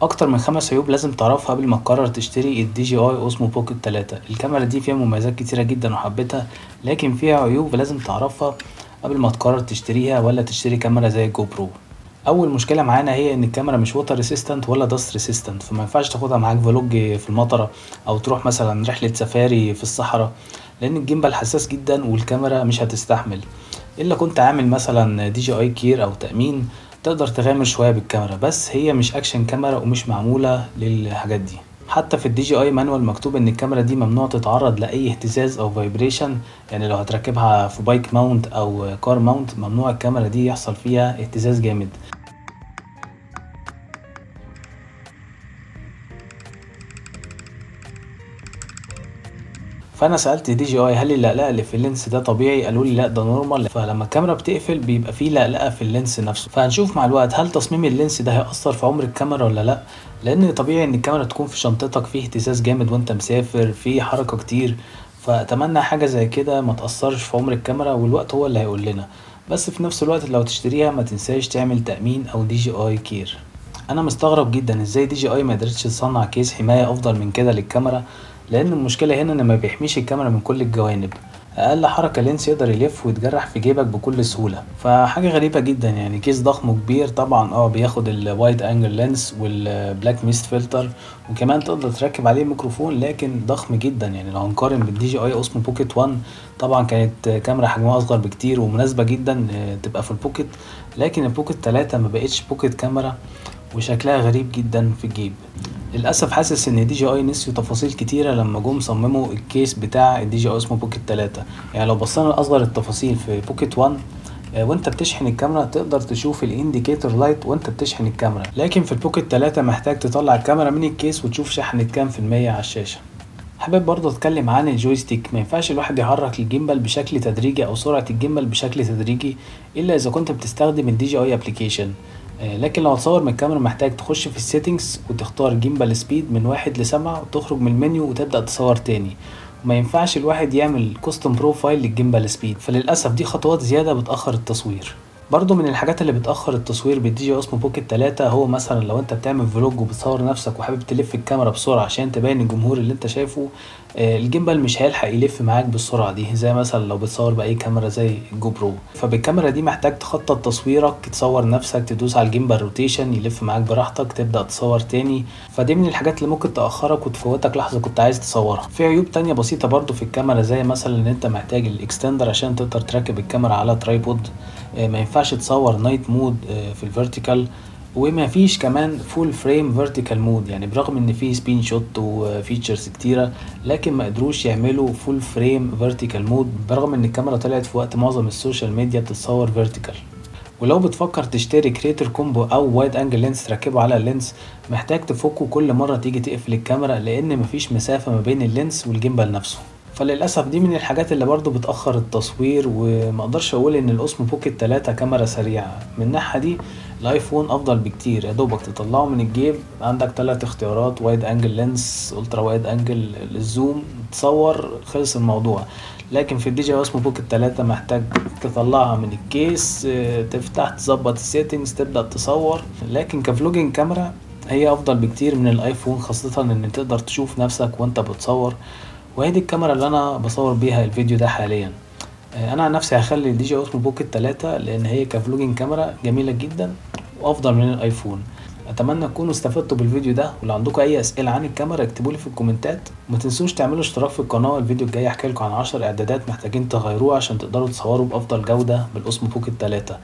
اكتر من 5 عيوب لازم تعرفها قبل ما تقرر تشتري الدي جي اي اوسمو بوكيت 3. الكاميرا دي فيها مميزات كتيرة جدا وحبيتها، لكن فيها عيوب لازم تعرفها قبل ما تقرر تشتريها ولا تشتري كاميرا زي جو برو. اول مشكلة معانا هي ان الكاميرا مش ووتر ريسيستنت ولا داست ريسيستنت، فما ينفعش تاخدها معاك فلوج في المطرة او تروح مثلا رحلة سفاري في الصحراء، لان الجيمبال حساس جدا والكاميرا مش هتستحمل. الا كنت عامل مثلا دي جي اي كير او تأمين، تقدر تغامر شوية بالكاميرا، بس هي مش اكشن كاميرا ومش معمولة للحاجات دي. حتى في الدي جي اي مانوال مكتوب ان الكاميرا دي ممنوع تتعرض لاي اهتزاز او فايبريشن، يعني لو هتركبها في بايك ماونت او كار ماونت ممنوع الكاميرا دي يحصل فيها اهتزاز جامد. فانا سالت دي جي اي هل اللقلقه اللي في اللينس ده طبيعي، قالوا لي لا ده نورمال، فلما الكاميرا بتقفل بيبقى فيه لقلقه في اللينس نفسه. فهنشوف مع الوقت هل تصميم اللينس ده هيأثر في عمر الكاميرا ولا لا، لان طبيعي ان الكاميرا تكون في شنطتك فيه اهتزاز جامد وانت مسافر في حركه كتير، فاتمنى حاجه زي كده ما تأثرش في عمر الكاميرا، والوقت هو اللي هيقول لنا. بس في نفس الوقت لو تشتريها ما تنساش تعمل تأمين او دي جي اي كير. انا مستغرب جدا ازاي دي جي اي ما قدرتش تصنع كيس حماية افضل من كده للكاميرا، لان المشكلة هنا ان ما بيحميش الكاميرا من كل الجوانب. اقل حركة لينس يقدر يلف ويتجرح في جيبك بكل سهولة، فحاجة غريبة جدا. يعني كيس ضخم وكبير طبعا، بياخد الوايد انجل لينس والبلاك ميست فلتر، وكمان تقدر تركب عليه ميكروفون، لكن ضخم جدا. يعني لو هنقارن بالدي جي اي اوسمو بوكيت 1، طبعا كانت كاميرا حجمها اصغر بكتير ومناسبة جدا تبقى في البوكيت، لكن البوكيت 3 ما بقتش بوكيت كاميرا وشكلها غريب جدا في الجيب. للاسف حاسس ان دي جي اي نسيوا تفاصيل كتيره لما جم صمموا الكيس بتاع الدي جي اي اسمه بوكيت 3. يعني لو بصينا لاصغر التفاصيل في بوكيت 1، وانت بتشحن الكاميرا تقدر تشوف الانديكيتور لايت وانت بتشحن الكاميرا، لكن في البوكيت 3 محتاج تطلع الكاميرا من الكيس وتشوف شحنت كام في المية على الشاشه. حابب برضه اتكلم عن الجويستيك. ما ينفعش الواحد يحرك الجيمبال بشكل تدريجي او سرعه الجيمبال بشكل تدريجي الا اذا كنت بتستخدم الدي جي اي ابلكيشن. لكن لو هتصور من الكاميرا محتاج تخش في السيتنجز وتختار جيمبال سبيد من 1 ل7 وتخرج من المنيو وتبدأ تصور تاني. وما ينفعش الواحد يعمل كوستم بروفايل للجيمبال سبيد، فللأسف دي خطوات زيادة بتأخر التصوير. برضو من الحاجات اللي بتأخر التصوير بالدي جي اسمه بوكيت 3، هو مثلا لو انت بتعمل فلوج وبتصور نفسك وحابب تلف الكاميرا بسرعة عشان تبين الجمهور اللي انت شايفه، الجيمبال مش هيلحق يلف معاك بالسرعة دي، زي مثلا لو بتصور بأي كاميرا زي الجو برو. فبالكاميرا دي محتاج تخطط تصويرك، تصور نفسك، تدوس على الجيمبال روتيشن يلف معاك براحتك، تبدأ تصور تاني. فدي من الحاجات اللي ممكن تأخرك وتفوتك لحظة كنت عايز تصورها. في عيوب تانية بسيطة برضو في الكاميرا، زي مثلا ان انت محتاج الاكستندر عشان تقدر تركب الكاميرا على ترايبود. ما ينفعش تصور نايت مود في الفيرتيكال، وما فيش كمان فول فريم فيرتيكال مود. يعني برغم ان في سبين شوت وفيتشرز كتيره، لكن ما قدروش يعملوا فول فريم فيرتيكال مود، برغم ان الكاميرا طلعت في وقت معظم السوشيال ميديا بتتصور فيرتيكال. ولو بتفكر تشتري كريتور كومبو او وايد انجل لينس تركبه على اللينس، محتاج تفكه كل مره تيجي تقفل الكاميرا، لان مفيش مسافه ما بين اللينس والجيمبال نفسه. فللاسف دي من الحاجات اللي برضو بتأخر التصوير. وما اقدرش اقول ان الاوسمو بوكيت 3 كاميرا سريعة من الناحية دي. الايفون افضل بكتير، يا دوبك تطلعه من الجيب عندك 3 اختيارات: وايد انجل لينس، الترا وايد انجل، الزوم، تصور، خلص الموضوع. لكن في الدي جي اسمه بوكيت 3 محتاج تطلعها من الكيس، تفتح تظبط السيتنجز تبدأ تصور. لكن كفلوجينج كاميرا هي افضل بكتير من الايفون، خاصة ان تقدر تشوف نفسك وانت بتصور. وهي دي الكاميرا اللي انا بصور بيها الفيديو ده حاليا. انا عن نفسي هخلي الدي جي اوسمو بوكيت 3 لان هي كفلوجينج كاميرا جميلة جدا وافضل من الايفون. اتمنى تكونوا استفدتوا بالفيديو ده، ولو عندكم اي اسئله عن الكاميرا اكتبولي في الكومنتات. وما تنسوش تعملوا اشتراك في القناه. الفيديو الجاي هحكي لكم عن 10 اعدادات محتاجين تغيروها عشان تقدروا تصوروا بافضل جوده بالاوسمو بوكيت 3.